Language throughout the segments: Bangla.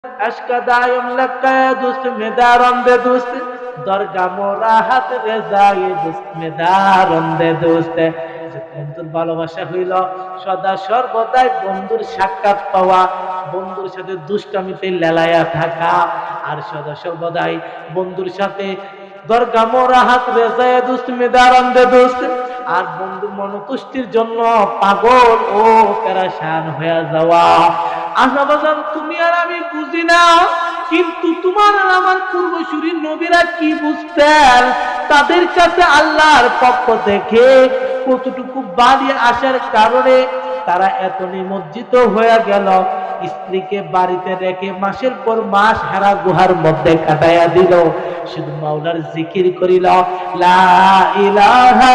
अश्का दायम लक्का दोस्त मेदारम दे दोस्त दरगा मोराहात रेजाए दोस्त मेदारम दे दोस्त যে বন্ধুর ভালোবাসা হইল সদা সর্বদাই বন্ধুর সাক্ষাৎ পাওয়া, বন্ধুর সাথে দুষ্টামিতে লেলায়া থাকা, আর সদা সর্বদাই বন্ধুর সাথে দরগা মোরাহাত রেজায়ে দোস্ত মেদারম দে দোস্ত, আর বন্ধুর মনোতুষ্টির জন্য পাগল ও পেরেশান হয়ে যাওয়া। আশাবাজান তুমি আর আমি বুঝি না, কিন্তু তোমার আর আমার পূর্বসূরি নবীরা কি বুঝতেন? তাদের কাছে আল্লাহর পক্ষ থেকে কতটুকু বাড়ি আসার কারণে তারা এত নিমজ্জিত হয়ে গেল, স্ত্রীকে বাড়িতে রেখে মাসের পর মাস হারা গুহার মধ্যে কাটাইয়া দিল, শুধু মাওলার জিকির করিল লা ইলাহা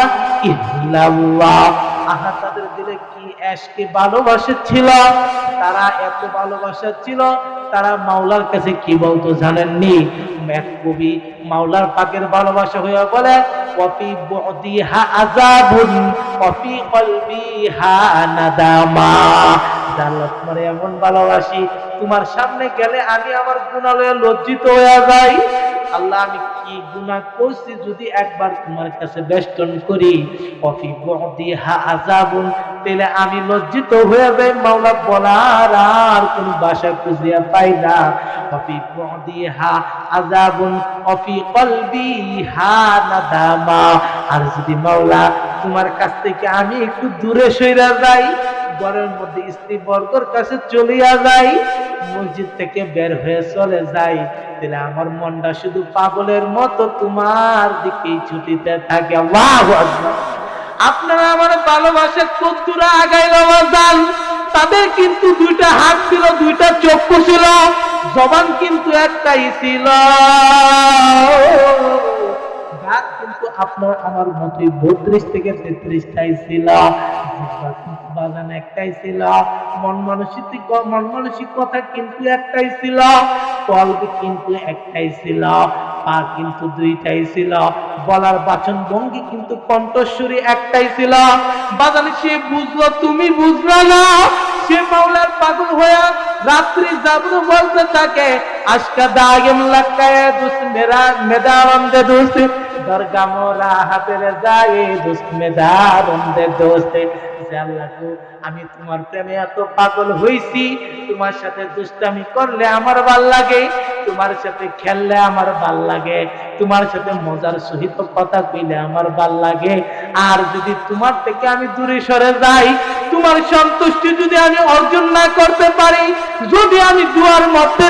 ইল্লাল্লাহ। আহা, তাদের দিলে কি এশকে ভালোবাসা ছিল, তারা এত ভালোবাসা ছিল, তারা মাওলার কাছে কি বলতো জানেননি? এক কবি মাওলার পাকের ভালোবাসা হইয়া বলে ওয়াফি বুদিহা আযাবুন ওয়াফি কলবিহা নাদামা। জান্নাত তোমার এমন ভালোবাসি, তোমার সামনে গেলে আমি আমার গুনাহ লয়ে লজ্জিত হয়ে যাই। আল্লাহ, আমি কি গুনাহ করছি যদি একবার তোমার কাছে বেষ্টন করি? ওয়াফি বুদিহা আযাবুন, তাহলে আমি লজ্জিত হয়ে যাই। মাওলা বলার আর কোন ভাষা খুঁজিয়া পাই না। ওয়াফি বুদিহা আযাবুন ওয়াফি কলবিহা নাদামা। আর যদি মাওলা তোমার কাছ থেকে আমি একটু দূরে সইরা যাই, ঘরের মধ্যে স্ত্রী বর্গর কাছে চলিয়া যাই, মসজিদ থেকে বের হয়ে চলে যাই, তাহলে আমার মনটা শুধু পাগলের মতো তোমার দিকেই ছুটিতে থাকে। আল্লাহু আকবার। আপনারা আমার ভালোবাসা কতদূর আগাইল জান? তাদের কিন্তু দুইটা হাত ছিল, দুইটা চক্ষু ছিল, জবান কিন্তু একটাই ছিল, রাত কিন্তু আপনার আমার মতোই 32 থেকে 33টাই ছিল, বাজান একটাই ছিল, মন মানসিকতা কিন্তু একটাই ছিল, কলব কিন্তু একটাই ছিল, পা কিন্তু দুইটাই ছিল, বলার বাচন ভঙ্গি কিন্তু কণ্ঠস্বরী একটাই ছিল। বাজান সে বুঝলো, তুমি বুঝলা না। সে মাওলার পাগল হয়ে রাত্রি জাবর বলতে থাকে আশকা দাগেম লাকায়ে দুস মেরা মেদারম দে দোস্ত দরগা মোরা হাতে যায় দোস্ত মেদারম দে দোস্ত। আল্লাহ গো, আমি তোমার প্রেমে এত পাগল হইছি, তোমার সাথে দুষ্টামি করলে আমার ভাল লাগে, তোমার সাথে খেললে আমার ভাল লাগে, তোমার সাথে মজার সহিত কথা কইলে আমার ভাল লাগে। আর যদি তোমার থেকে আমি দূরে সরে যাই, তোমার সন্তুষ্টি যদি আমি অর্জন না করতে পারি, যদি আমি দুয়ার মধ্যে